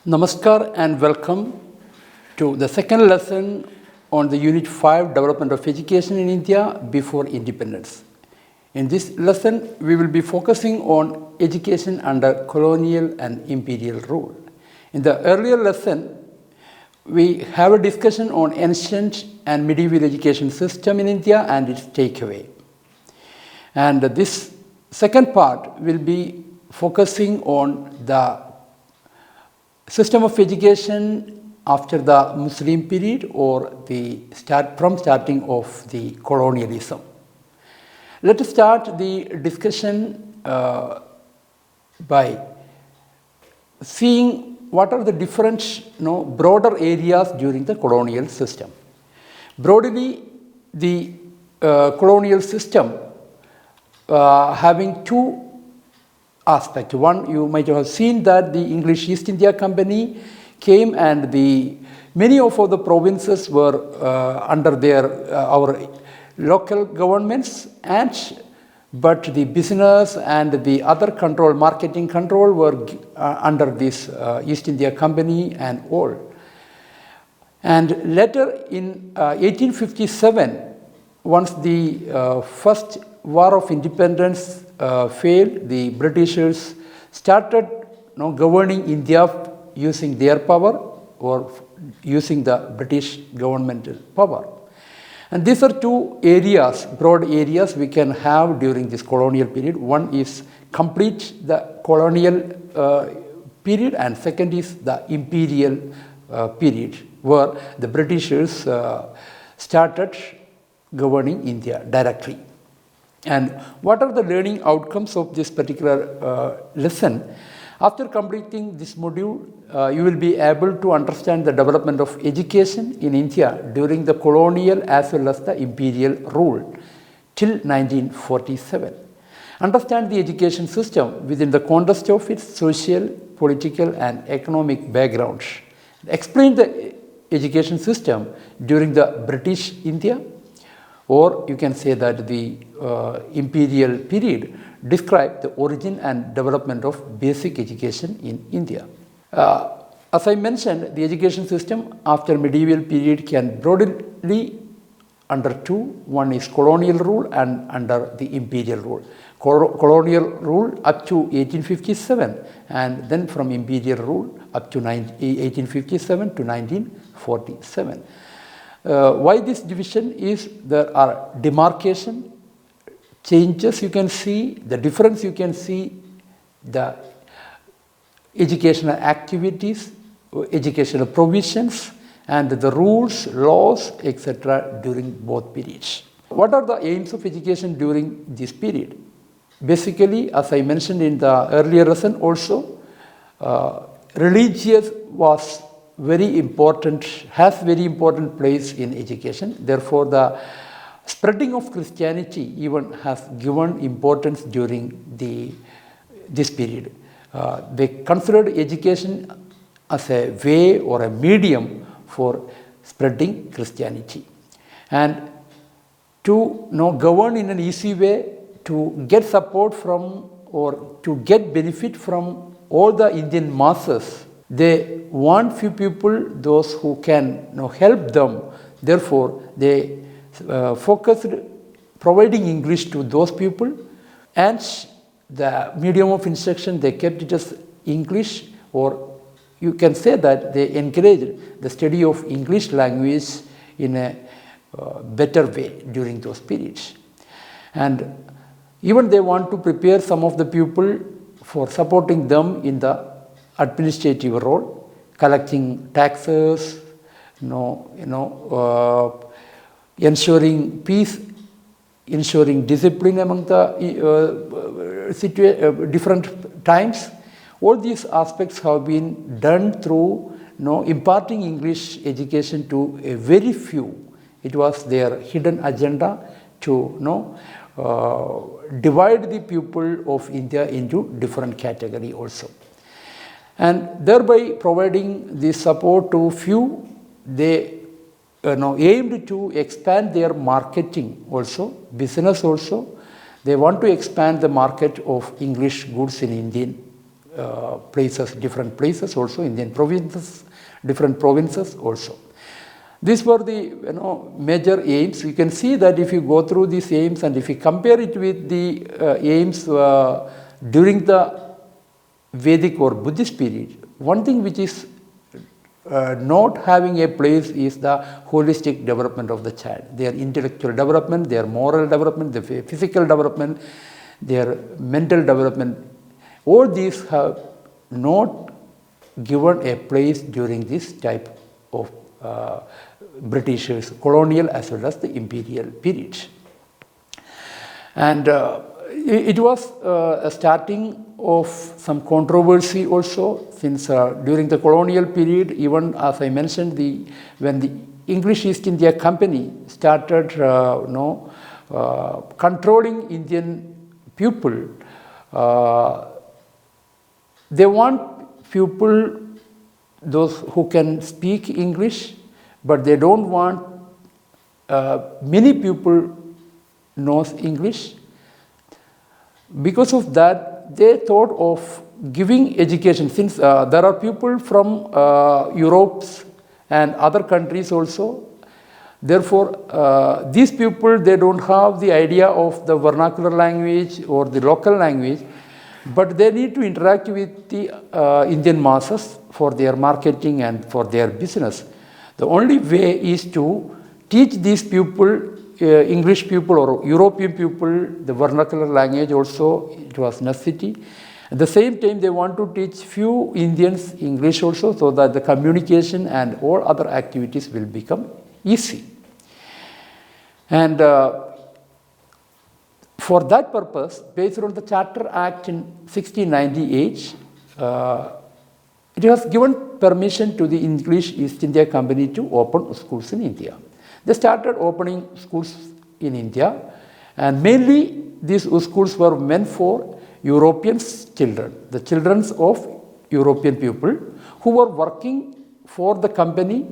Namaskar and welcome to the second lesson on the Unit 5 Development of Education in India before Independence. In this lesson, we will be focusing on education under colonial and imperial rule. In the earlier lesson, we have a discussion on ancient and medieval education system in India and its takeaway. And this second part will be focusing on the system of education after the Muslim period or starting of the colonialism. Let us start the discussion by seeing what are the different broader areas during the colonial system. Broadly, the colonial system having two aspect. One, you might have seen that the English East India Company came and many of the provinces were under our local governments, but the business and the other control, marketing control, were under this East India Company and all. And later in 1857, once the first War of Independence failed, the Britishers started governing India using their power or using the British governmental power. And these are two areas, broad areas we can have during this colonial period. One is complete the colonial period, and second is the imperial period, where the Britishers started governing India directly. And what are the learning outcomes of this particular lesson? After completing this module, you will be able to understand the development of education in India during the colonial as well as the imperial rule till 1947. Understand the education system within the context of its social, political and economic background. Explain the education system during the British India, or you can say that the imperial period described the origin and development of basic education in India. As I mentioned, the education system after medieval period can broadly under two. One is colonial rule and under the imperial rule. Colonial rule up to 1857, and then from imperial rule up to 1857 to 1947. Why this division is there are demarcation, changes you can see, the difference you can see, the educational activities, educational provisions, and the rules, laws, etc. during both periods. What are the aims of education during this period? Basically, as I mentioned in the earlier lesson also, religious was very important, has very important place in education. Therefore, the spreading of Christianity even has given importance during this period. They considered education as a way or a medium for spreading Christianity. And to govern in an easy way, to get support from or to get benefit from all the Indian masses, they want few people, those who can help them. Therefore, they focused providing English to those people, and the medium of instruction they kept it as English, or you can say that they encouraged the study of English language in a better way during those periods. And even they want to prepare some of the people for supporting them in the administrative role, collecting taxes, ensuring peace, ensuring discipline among the different times. All these aspects have been done through imparting English education to a very few. It was their hidden agenda to divide the people of India into different categories also. And thereby providing the support to few, they aimed to expand their marketing also, business also. They want to expand the market of English goods in Indian places, different places also, Indian provinces, different provinces also. These were the major aims. You can see that if you go through these aims and if you compare it with the aims during the Vedic or Buddhist period, one thing which is not having a place is the holistic development of the child. Their intellectual development, their moral development, their physical development, their mental development, all these have not given a place during this type of Britishers, colonial as well as the imperial period. And it was a starting of some controversy also, since during the colonial period, even as I mentioned, when the English East India Company started controlling Indian people, they want people, those who can speak English, but they don't want many people knows English. Because of that, they thought of giving education, since there are people from Europe and other countries also. Therefore, these people, they don't have the idea of the vernacular language or the local language, but they need to interact with the Indian masses for their marketing and for their business. The only way is to teach these people, English people or European people, the vernacular language also. It was necessity. At the same time, they want to teach few Indians English also, so that the communication and all other activities will become easy. And for that purpose, based on the Charter Act in 1698, it has given permission to the English East India Company to open schools in India. They started opening schools in India, and mainly these schools were meant for European children, the children of European people who were working for the company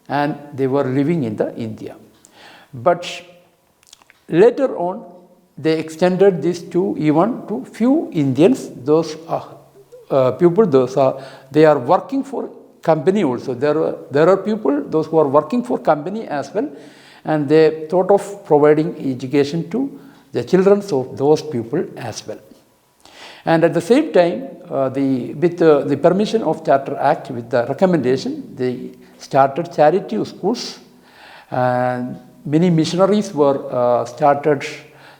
and they were living in the India. But later on, they extended this to even to few Indians, those people, they are working for company also. There are people, those who are working for company as well, and they thought of providing education to the children of those people as well. And at the same time, with the permission of Charter Act, with the recommendation, they started charity schools, and many missionaries were started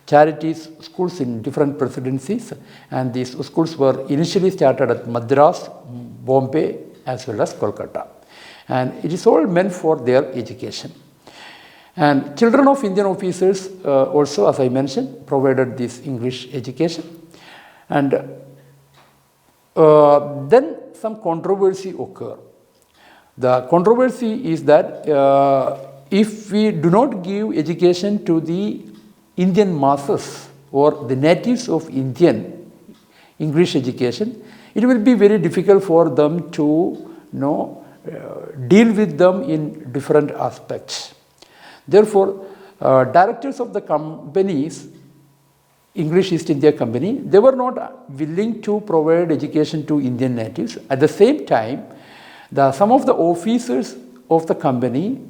charities schools in different presidencies, and these schools were initially started at Madras, Bombay, as well as Kolkata. And it is all meant for their education. And children of Indian officers also, as I mentioned, provided this English education. And then some controversy occurred. The controversy is that if we do not give education to the Indian masses or the natives of Indian English education, it will be very difficult for them to deal with them in different aspects. Therefore, directors of the companies, English East India Company, they were not willing to provide education to Indian natives. At the same time, some of the officers of the company,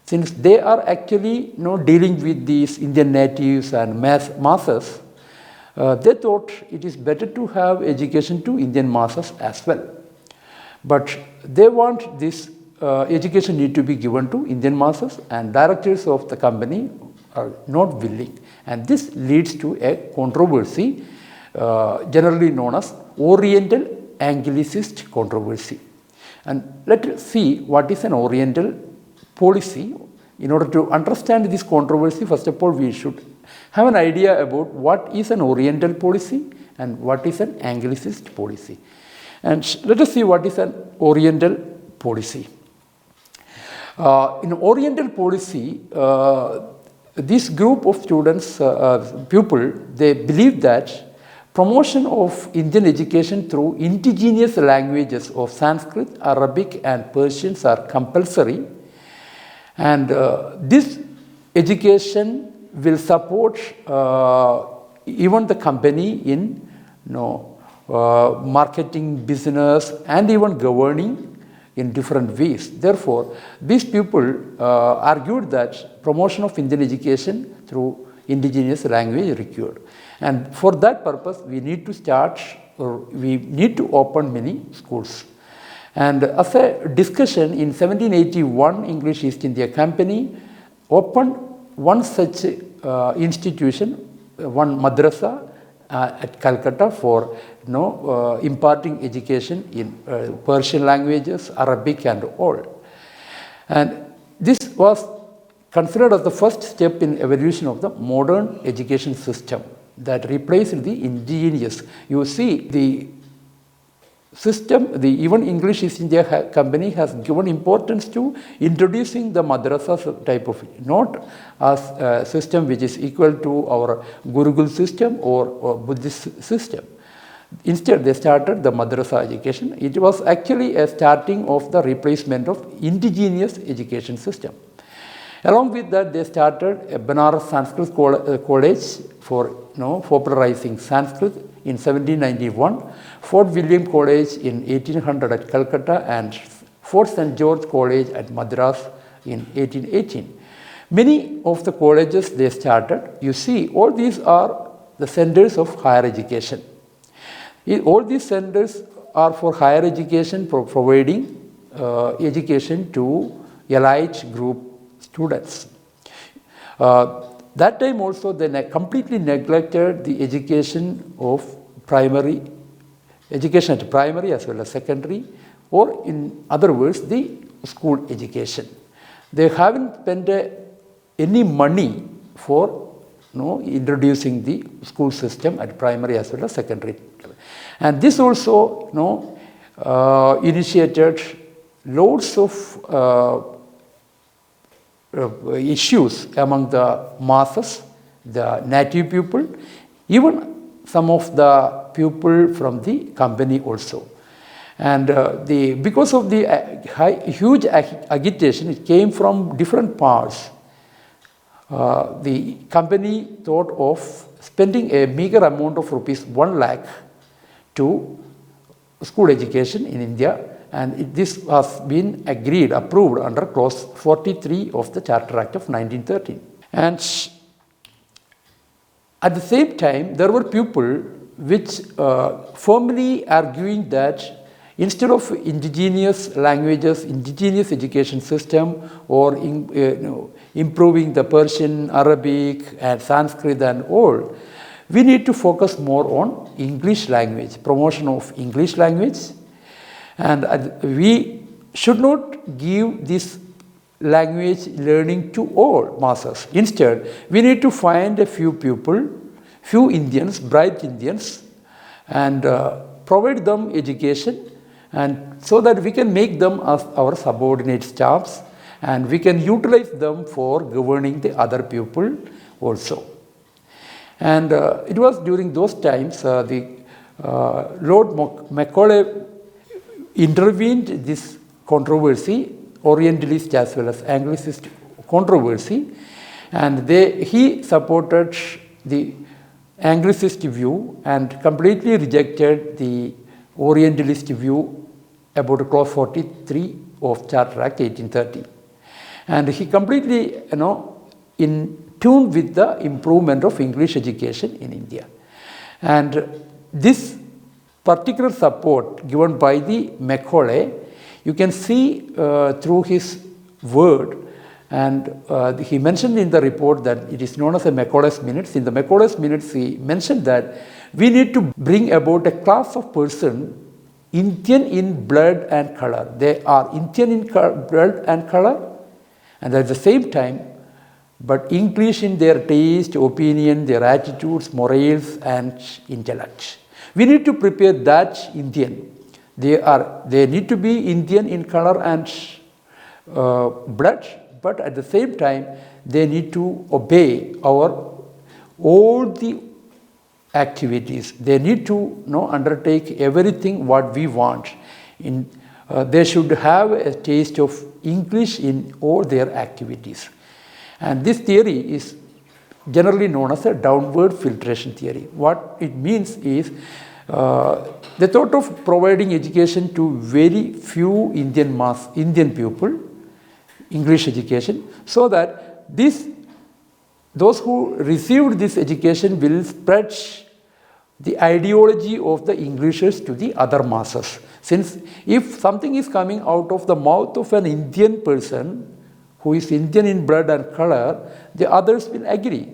since they are actually dealing with these Indian natives and masses, they thought it is better to have education to Indian masses as well. But they want this education need to be given to Indian masses, and directors of the company are not willing. And this leads to a controversy generally known as Oriental Anglicist controversy. And let's see what is an Oriental policy. In order to understand this controversy, first of all, we should have an idea about what is an Oriental policy and what is an Anglicist policy. And let us see what is an Oriental policy. In Oriental policy, this group of students, people, they believe that promotion of Indian education through indigenous languages of Sanskrit, Arabic and Persians are compulsory, and this education will support even the company in marketing, business, and even governing in different ways. Therefore, these people argued that promotion of Indian education through indigenous language is required. And for that purpose, we need to start, or we need to open many schools. And as a discussion, in 1781, English East India Company opened one such institution, one madrasa at Calcutta for imparting education in Persian languages, Arabic and all. And this was considered as the first step in evolution of the modern education system that replaced the indigenous. You see, the system, even English East India Company has given importance to introducing the madrasa type of, not as a system which is equal to our Gurukul system or Buddhist system. Instead, they started the madrasa education. It was actually a starting of the replacement of indigenous education system. Along with that, they started a Banaras Sanskrit College for popularizing Sanskrit in 1791, Fort William College in 1800 at Calcutta, and Fort St. George College at Madras in 1818. Many of the colleges they started, you see, all these are the centers of higher education. All these centers are for higher education, providing education to elite group students. That time also they completely neglected the education of primary, education at primary as well as secondary, or in other words, the school education. They haven't spent any money for introducing the school system at primary as well as secondary. And this also initiated loads of issues among the masses, the native people, even some of the people from the company also. And because of the huge agitation, it came from different parts. The company thought of spending a meager amount of rupees 1 lakh to school education in India, and this has been approved under clause 43 of the Charter Act of 1913. And at the same time, there were people which firmly arguing that instead of indigenous languages, indigenous education system, or improving the Persian, Arabic and Sanskrit and all, we need to focus more on English language, promotion of English language. And we should not give this language learning to all masses. Instead, we need to find a few people, few Indians, bright Indians, and provide them education, and so that we can make them as our subordinate staffs, and we can utilize them for governing the other people also. And it was during those times Lord Macaulay intervened this controversy, Orientalist as well as Anglicist controversy, and he supported the Anglicist view and completely rejected the Orientalist view about clause 43 of Charter Act 1830. And he completely, in tune with the improvement of English education in India. And this particular support given by the Macaulay, you can see through his word, and he mentioned in the report that it is known as the Macaulay's Minutes. In the Macaulay's Minutes, he mentioned that we need to bring about a class of person Indian in blood and color. They are Indian in blood and color, and at the same time, but English in their taste, opinion, their attitudes, morals, and intellect. We need to prepare that Indian. They need to be Indian in color and blood, but at the same time, they need to obey all the activities. They need to undertake everything what we want. They should have a taste of English in all their activities. And this theory is generally known as a downward filtration theory. What it means is They thought of providing education to very few Indian people, English education, so that those who received this education will spread the ideology of the Englishers to the other masses. Since if something is coming out of the mouth of an Indian person who is Indian in blood and color, the others will agree.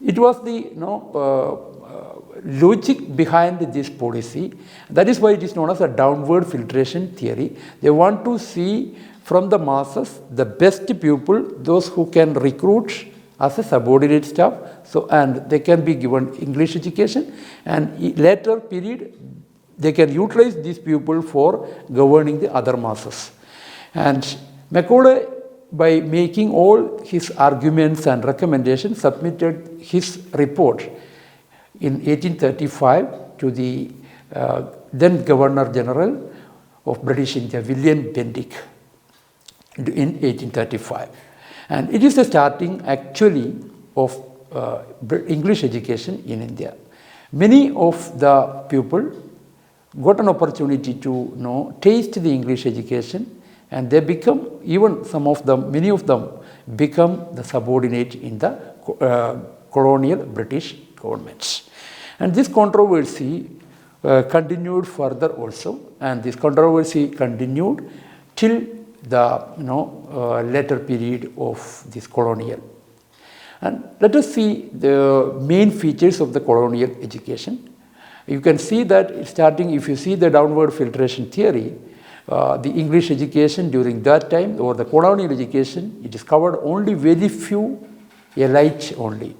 It was the logic behind this policy. That is why it is known as a downward filtration theory. They want to see from the masses the best people, those who can recruit as a subordinate staff, and they can be given English education, and later period they can utilize these people for governing the other masses. And Macaulay, by making all his arguments and recommendations, submitted his report in 1835 to the then Governor General of British India, William Bentinck, in 1835. And it is the starting actually of English education in India. Many of the people got an opportunity to taste the English education, and they become, even many of them become the subordinate in the colonial British governments. And this controversy continued further also, and this controversy continued till the later period of this colonial. And let us see the main features of the colonial education. You can see that starting, if you see the downward filtration theory, the English education during that time, or the colonial education, it is covered only very few elite only.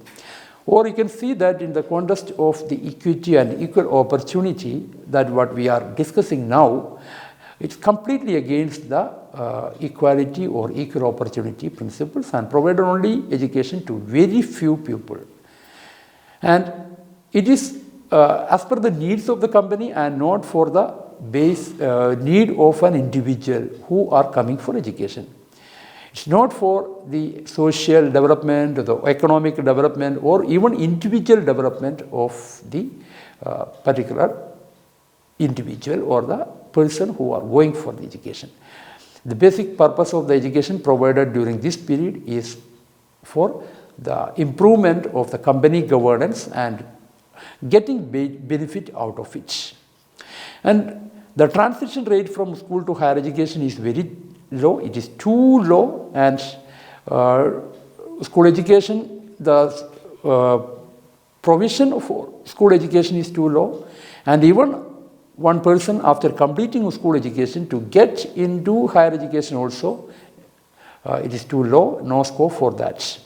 Or you can see that in the context of the equity and equal opportunity, that what we are discussing now, it's completely against the equality or equal opportunity principles, and provided only education to very few people. And it is as per the needs of the company and not for the base need of an individual who are coming for education. It's not for the social development, or the economic development, or even individual development of the particular individual or the person who are going for the education. The basic purpose of the education provided during this period is for the improvement of the company governance and getting benefit out of it. And the transition rate from school to higher education is very low. It is too low, and school education, the provision for school education is too low, and even one person after completing school education to get into higher education also, it is too low, no scope for that.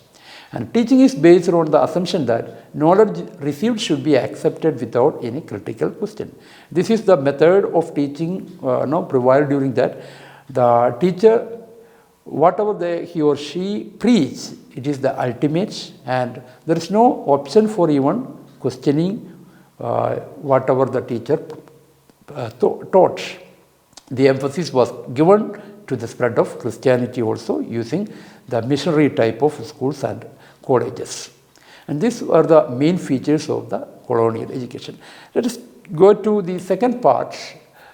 And teaching is based on the assumption that knowledge received should be accepted without any critical question. This is the method of teaching provided during that. The teacher, whatever he or she preach, it is the ultimate, and there is no option for even questioning whatever the teacher taught. The emphasis was given to the spread of Christianity also, using the missionary type of schools and colleges. And these are the main features of the colonial education. Let us go to the second part,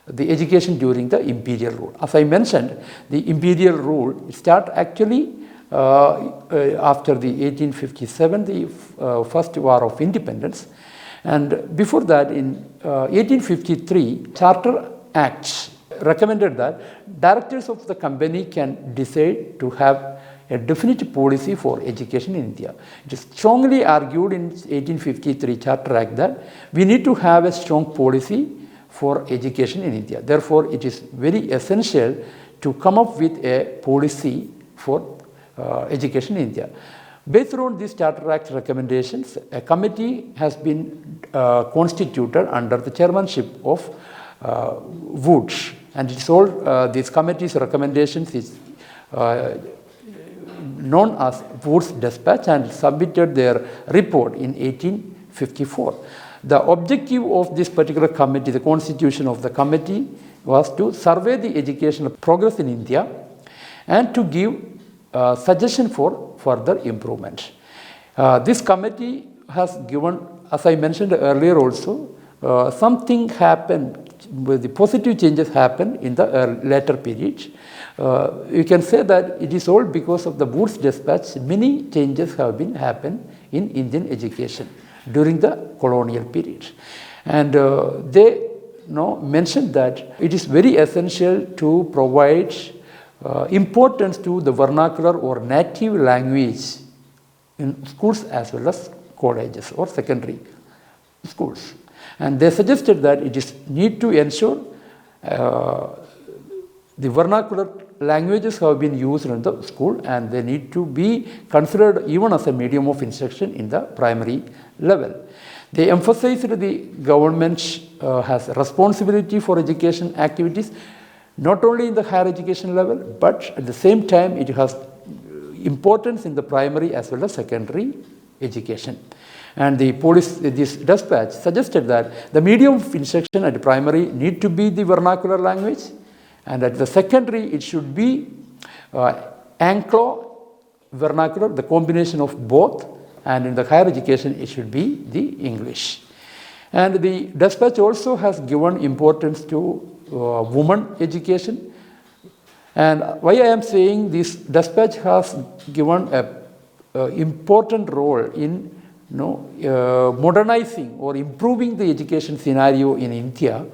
the education during the imperial rule. As I mentioned, the imperial rule started actually after the 1857, the first war of independence. And before that, in 1853, Charter Acts recommended that directors of the company can decide to have a definite policy for education in India. It is strongly argued in 1853 Charter Act that we need to have a strong policy for education in India. Therefore, it is very essential to come up with a policy for education in India. Based on these Charter Act recommendations, a committee has been constituted under the chairmanship of Wood, and it's all this committee's recommendations is known as Wood's Dispatch, and submitted their report in 1854. The objective of this particular committee, the constitution of the committee, was to survey the educational progress in India and to give suggestion for further improvement. This committee has given, as I mentioned earlier also, something happened, the positive changes happened in the later period. You can say that it is all because of the Woods dispatch. Many changes have been happened in Indian education during the colonial period. And they mentioned that it is very essential to provide importance to the vernacular or native language in schools as well as colleges or secondary schools. And they suggested that it is need to ensure the vernacular languages have been used in the school, and they need to be considered even as a medium of instruction in the primary level. They emphasized the government has responsibility for education activities, not only in the higher education level, but at the same time it has importance in the primary as well as secondary education. And this dispatch suggested that the medium of instruction at primary need to be the vernacular language, and at the secondary it should be Anglo-vernacular, the combination of both, and in the higher education it should be the English. And the dispatch also has given importance to women education. And why I am saying this dispatch has given an important role in modernizing or improving the education scenario in India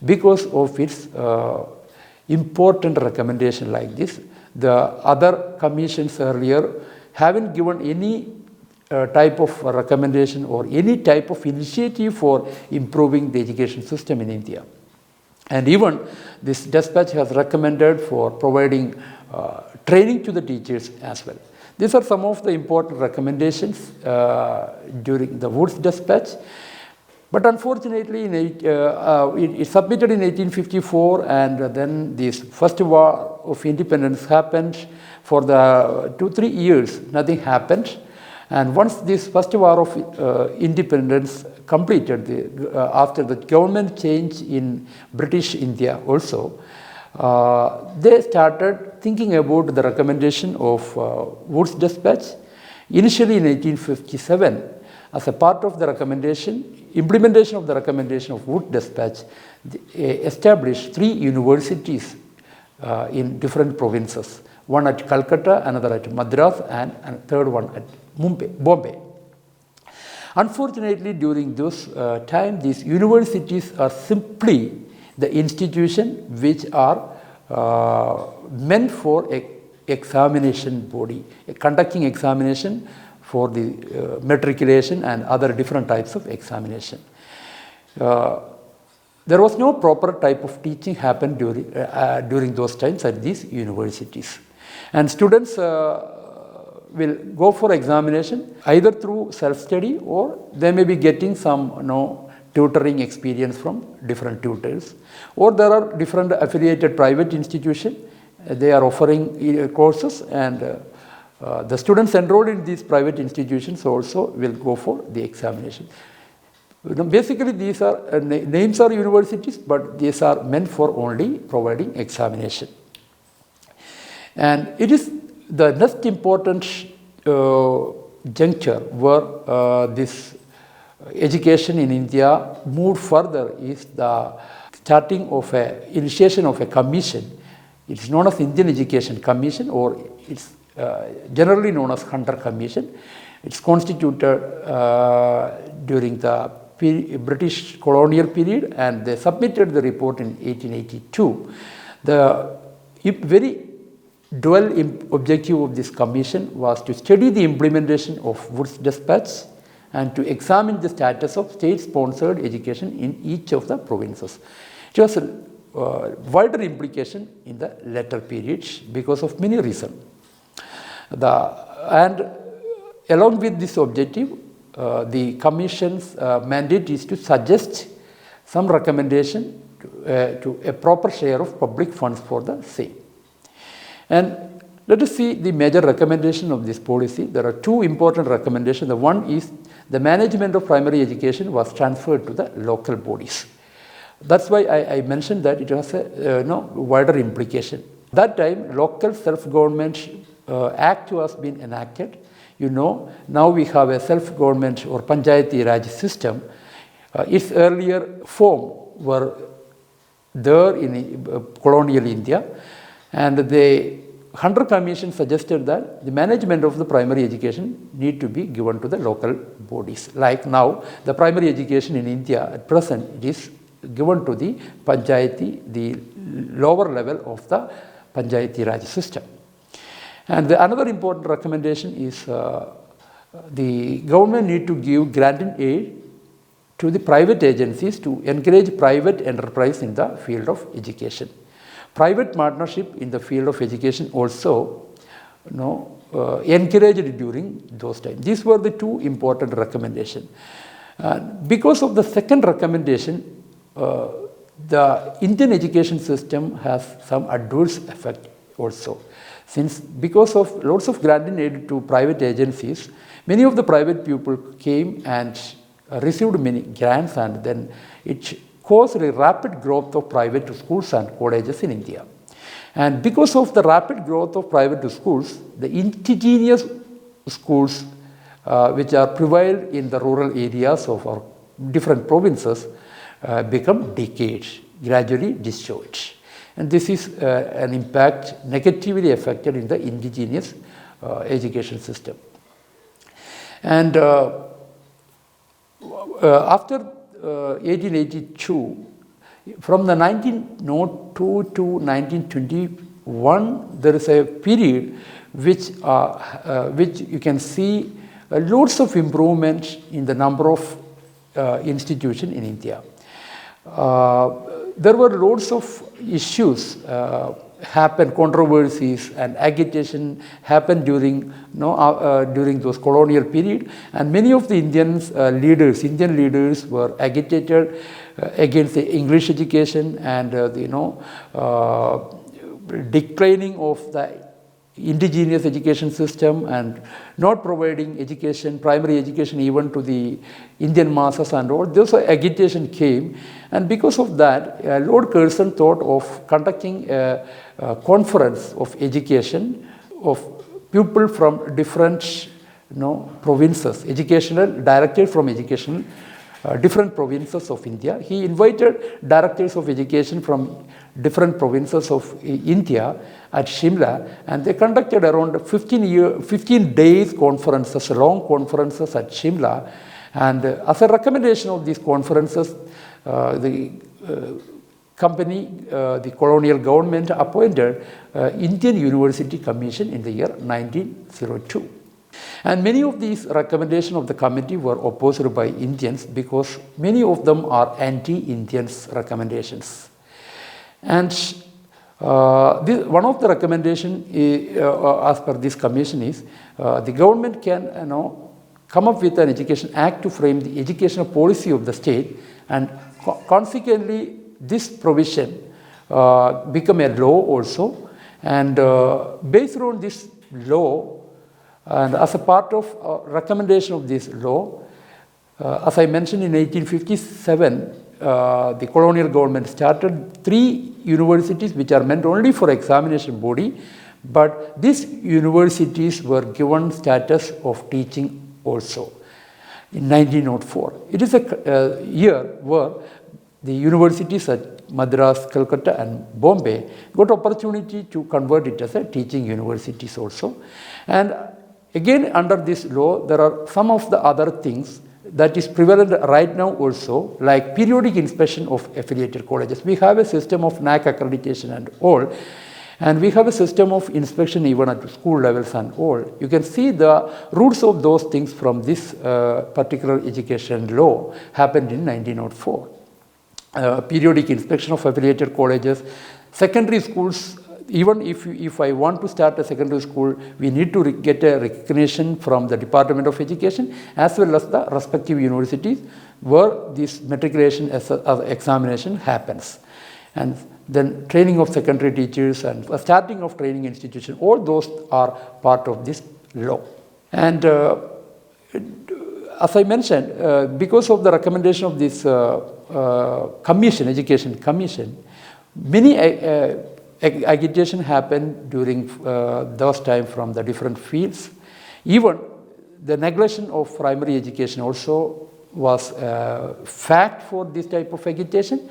because of its important recommendation like this. The other commissions earlier haven't given any type of recommendation or any type of initiative for improving the education system in India. And even this dispatch has recommended for providing training to the teachers as well. These are some of the important recommendations during the Woods dispatch. But unfortunately, it submitted in 1854, and then this first war of independence happened. For the 2-3 years, nothing happened. And once this first war of independence completed, after the government change in British India also, they started thinking about the recommendation of Woods dispatch. Initially in 1857, as a part of the implementation of the recommendation of Woods dispatch, they established 3 universities in different provinces. One at Calcutta, another at Madras, and a third one at Bombay. Unfortunately, during those time, these universities are simply the institution which are meant for examination body, conducting examination for the matriculation and other different types of examination. There was no proper type of teaching happened during those times at these universities. And students will go for examination either through self-study, or they may be getting some tutoring experience from different tutors, or there are different affiliated private institutions. They are offering courses, and the students enrolled in these private institutions also will go for the examination. Basically, these are names are universities, but these are meant for only providing examination. And it is the next important juncture where this education in India moved further is the starting of initiation of a commission. It's known as Indian Education Commission, or it's generally known as Hunter Commission. It's constituted during the British colonial period, and they submitted the report in 1882. The very dual objective of this commission was to study the implementation of Woods dispatch and to examine the status of state-sponsored education in each of the provinces. It was a wider implication in the later periods because of many reasons. And along with this objective, the Commission's mandate is to suggest some recommendation to a proper share of public funds for the same. And let us see the major recommendation of this policy. There are 2 important recommendations. The one is the management of primary education was transferred to the local bodies. That's why I mentioned that it has a wider implication. At that time, local self-government act was being enacted. Now we have a self-government or Panchayati Raj system. its earlier form were there in colonial India, and the Hunter Commission suggested that the management of the primary education need to be given to the local bodies. Like now, the primary education in India at present it is given to the Panchayati, the lower level of the Panchayati Raj system. And another important recommendation is the government need to give granting aid to the private agencies to encourage private enterprise in the field of education. Private partnership in the field of education also encouraged during those times. These were the two important recommendations. Because of the second recommendation, the Indian education system has some adverse effect also. Because of lots of granting aid to private agencies, many of the private people came and received many grants, and then it caused a rapid growth of private schools and colleges in India. And because of the rapid growth of private schools, the indigenous schools which are prevailed in the rural areas of our different provinces become decayed, gradually destroyed. And this is an impact negatively affected in the indigenous education system. And after 1882, from the 1902 to 1921, there is a period which you can see lots of improvement in the number of institutions in India. There were lots of issues happened, controversies and agitation happened during those colonial period, and many of the Indian leaders were agitated against the English education and declining of the indigenous education system and not providing education, primary education even to the Indian masses and all. Those agitation came, and because of that, Lord Curzon thought of conducting a conference of education of people from different provinces, educational directors from educational different provinces of India. He invited directors of education from different provinces of India at Shimla, and they conducted around 15 days conferences, long conferences at Shimla. And as a recommendation of these conferences, the company, the colonial government appointed Indian University Commission in the year 1902. And many of these recommendations of the committee were opposed by Indians because many of them are anti-Indians recommendations. And one of the recommendations as per this commission is the government can come up with an education act to frame the educational policy of the state, and consequently this provision become a law also. And based on this law, and as a part of recommendation of this law, as I mentioned in 1857, the colonial government started 3 universities which are meant only for examination body, but these universities were given status of teaching also in 1904. It is a year where the universities at Madras, Calcutta and Bombay got opportunity to convert it as a teaching universities also. And again, under this law, there are some of the other things that is prevalent right now also, like periodic inspection of affiliated colleges. We have a system of NAC accreditation and all, and we have a system of inspection even at school levels and all. You can see the roots of those things from this particular education law happened in 1904. Periodic inspection of affiliated colleges, secondary schools. Even if I want to start a secondary school, we need to get a recognition from the Department of Education as well as the respective universities where this matriculation as examination happens. And then training of secondary teachers and starting of training institution, all those are part of this law. And as I mentioned, because of the recommendation of this commission, education commission, many agitation happened during those times from the different fields. Even the neglection of primary education also was fact for this type of agitation.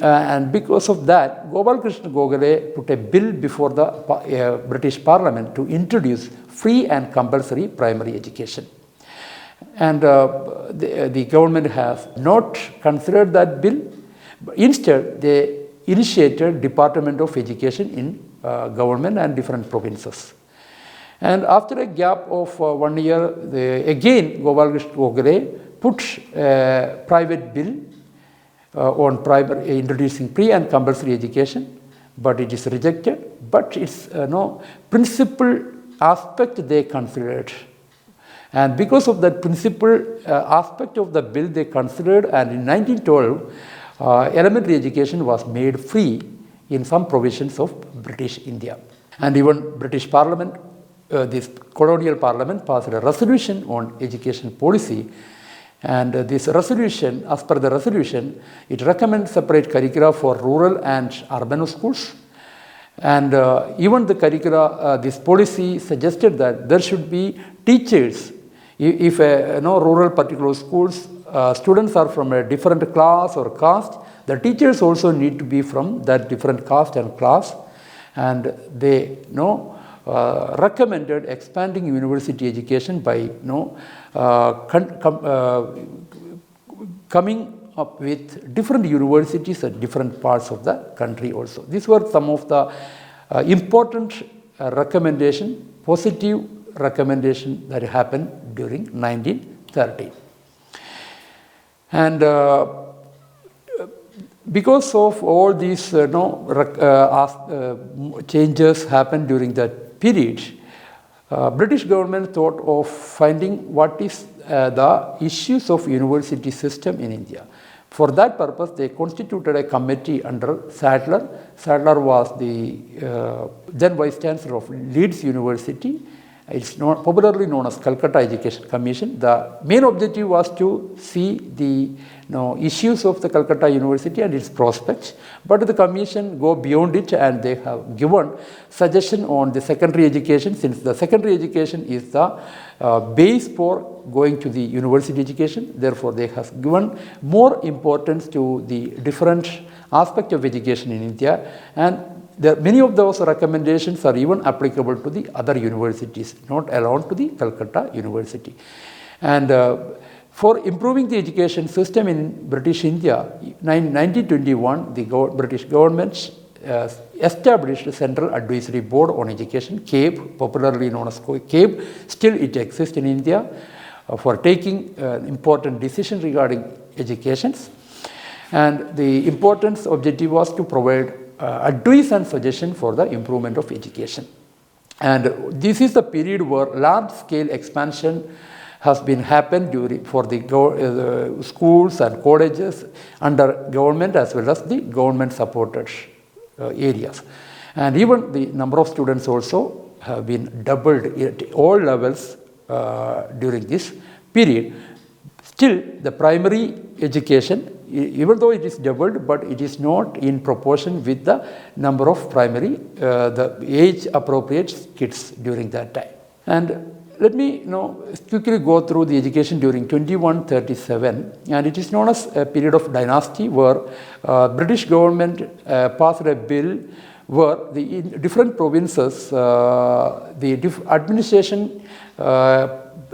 And because of that, Gopal Krishna Gokhale put a bill before the British Parliament to introduce free and compulsory primary education. And the government has not considered that bill. Instead, they initiated Department of Education in government and different provinces. And after a gap of 1 year, again Gopal Krishna Gokhale put a private bill on introducing pre and compulsory education, but it is rejected. But it's principal aspect they considered. And because of that principal aspect of the bill they considered, and in 1912, elementary education was made free in some provisions of British India. And even British Parliament, this colonial parliament, passed a resolution on education policy. And this resolution, as per the resolution, it recommends separate curricula for rural and urban schools. And even the curricula, this policy suggested that there should be teachers. If rural particular schools, students are from a different class or caste, the teachers also need to be from that different caste and class. And they recommended expanding university education by coming up with different universities at different parts of the country also. These were some of the important recommendation, positive recommendation that happened during 1930. And because of all these changes happened during that period, British government thought of finding what is the issues of university system in India. For that purpose, they constituted a committee under Sadler. Sadler was the then Vice Chancellor of Leeds University. It's popularly known as Calcutta Education Commission. The main objective was to see the issues of the Calcutta University and its prospects, but the commission go beyond it, and they have given suggestion on the secondary education, since the secondary education is the base for going to the university education. Therefore, they have given more importance to the different aspects of education in India, and many of those recommendations are even applicable to the other universities, not alone to the Calcutta University. And for improving the education system in British India, in 1921, the British government established a Central Advisory Board on Education, CABE, popularly known as CABE. Still it exists in India for taking important decisions regarding education. And the important objective was to provide advice and suggestion for the improvement of education. And this is the period where large-scale expansion has been happened for the schools and colleges under government as well as the government-supported areas. And even the number of students also have been doubled at all levels during this period. Still, the primary education, even though it is doubled, but it is not in proportion with the number of primary, the age-appropriate kids during that time. And let me quickly go through the education during 2137, and it is known as a period of dynasty where British government passed a bill where the different provinces, the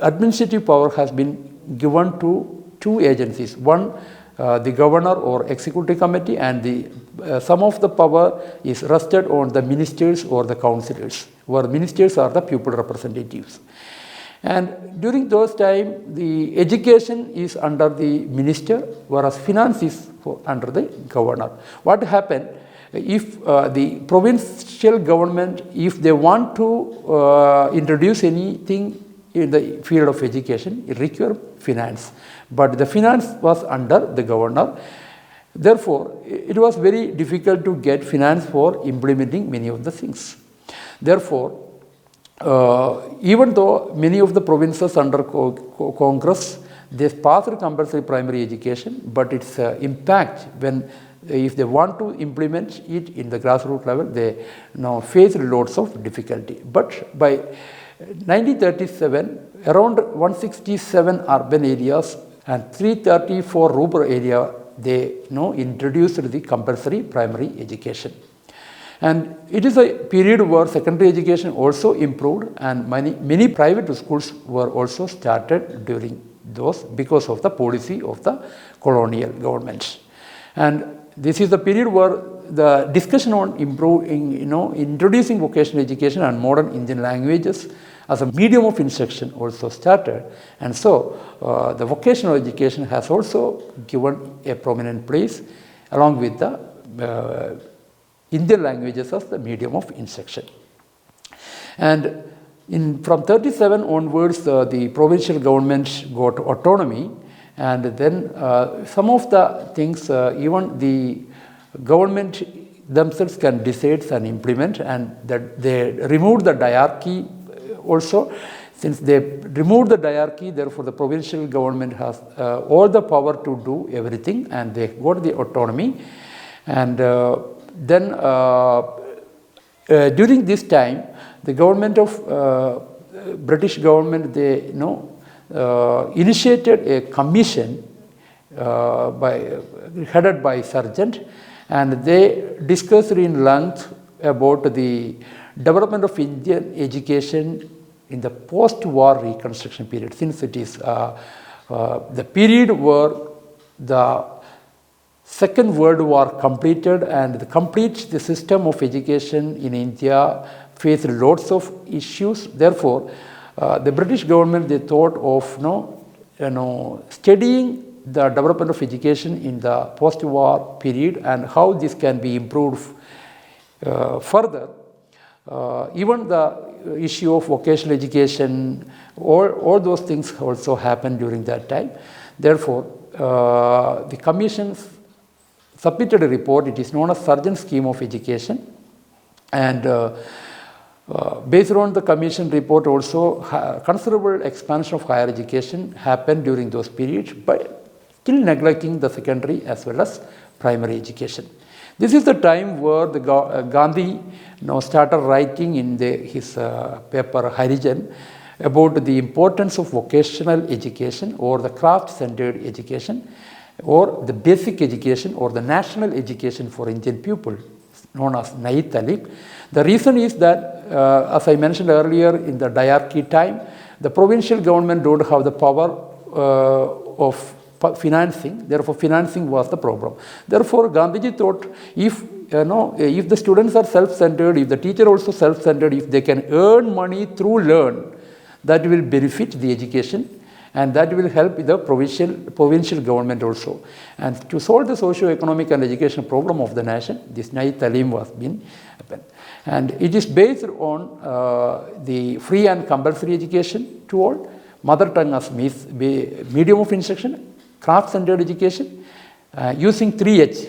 administrative power has been given to two agencies. One, the governor or executive committee, and some of the power is rested on the ministers or the councillors, where ministers are the pupil representatives. And during those times, the education is under the minister, whereas finance is under the governor. What happened if the provincial government, if they want to introduce anything in the field of education, it requires finance. But the finance was under the governor. Therefore, it was very difficult to get finance for implementing many of the things. Therefore, even though many of the provinces under Congress, they passed compulsory primary education, but its impact if they want to implement it in the grassroots level, they now face lots of difficulty. But by 1937, around 167 urban areas and 330 for rural area. They introduced the compulsory primary education. And it is a period where secondary education also improved, and many private schools were also started during those because of the policy of the colonial government. And this is the period where the discussion on introducing vocational education and modern Indian languages as a medium of instruction also started. And so the vocational education has also given a prominent place along with the Indian languages as the medium of instruction. And from 37 onwards, the provincial government got autonomy, and then some of the things even the government themselves can decide and implement, and that they removed the diarchy also. Since they removed the diarchy, therefore the provincial government has all the power to do everything, and they got the autonomy. And then during this time, the government of British government, they initiated a commission headed by Sargent, and they discussed in length about the development of Indian education in the post-war reconstruction period, since it is the period where the Second World War completed, and the system of education in India faced lots of issues. Therefore, the British government, they thought of studying the development of education in the post-war period and how this can be improved further. Even the issue of vocational education, all those things also happened during that time. Therefore, the commission submitted a report. It is known as Sargent's Scheme of Education, and based on the commission report also, considerable expansion of higher education happened during those periods, but still neglecting the secondary as well as primary education. This is the time where the Gandhi started writing in his paper Harijan about the importance of vocational education or the craft-centered education or the basic education or the national education for Indian people, known as Nai Talib. The reason is that, as I mentioned earlier, in the diarchy time, the provincial government don't have the power of financing. Therefore, financing was the problem. Therefore, Gandhiji thought if the students are self-centered, if the teacher also self-centered, if they can earn money through learn, that will benefit the education, and that will help the provincial government also. And to solve the socio-economic and educational problem of the nation, this Nai Talim was being happened. And it is based on the free and compulsory education to all, mother tongue as medium of instruction, craft-centered education, using 3H,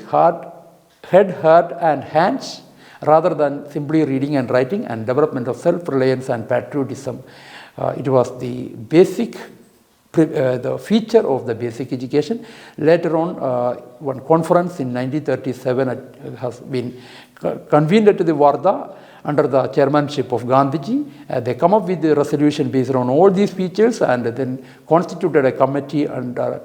head, heart and hands, rather than simply reading and writing, and development of self-reliance and patriotism. It was the basic the feature of the basic education. Later on, one conference in 1937 has been convened at the Wardha under the chairmanship of Gandhiji. They come up with the resolution based on all these features, and then constituted a committee under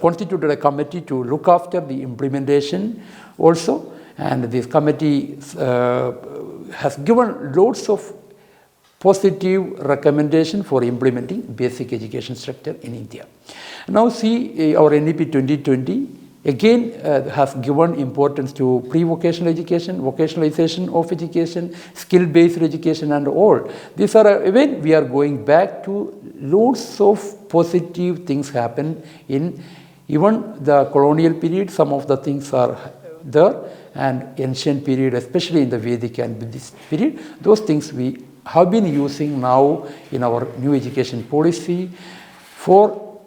constituted a committee to look after the implementation also. And this committee has given loads of positive recommendation for implementing basic education structure in India. Now see our NEP 2020 again has given importance to pre-vocational education, vocationalization of education, skill-based education and all. These are, again, we are going back to loads of positive things happen in even the colonial period. Some of the things are there, and ancient period, especially in the Vedic and Buddhist period, those things we have been using now in our new education policy for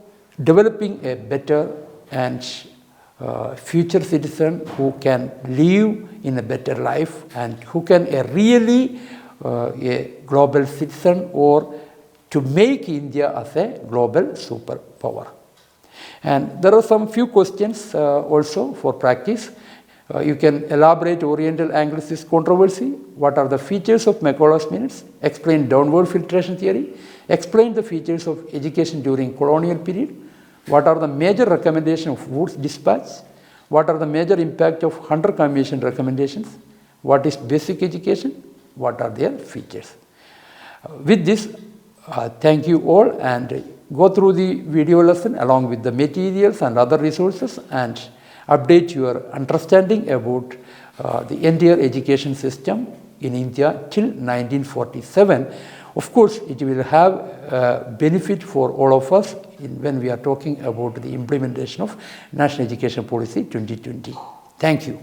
developing a better and future citizen who can live in a better life and who can really a global citizen, or to make India as a global superpower. And there are some few questions also for practice. You can elaborate Oriental Anglicist controversy. What are the features of Macaulay's minutes? Explain downward filtration theory. Explain the features of education during colonial period. What are the major recommendations of Wood's dispatch? What are the major impact of Hunter Commission recommendations? What is basic education? What are their features? With this, thank you all, and go through the video lesson along with the materials and other resources and update your understanding about the entire education system in India till 1947. Of course, it will have benefit for all of us when we are talking about the implementation of National Education Policy 2020. Thank you.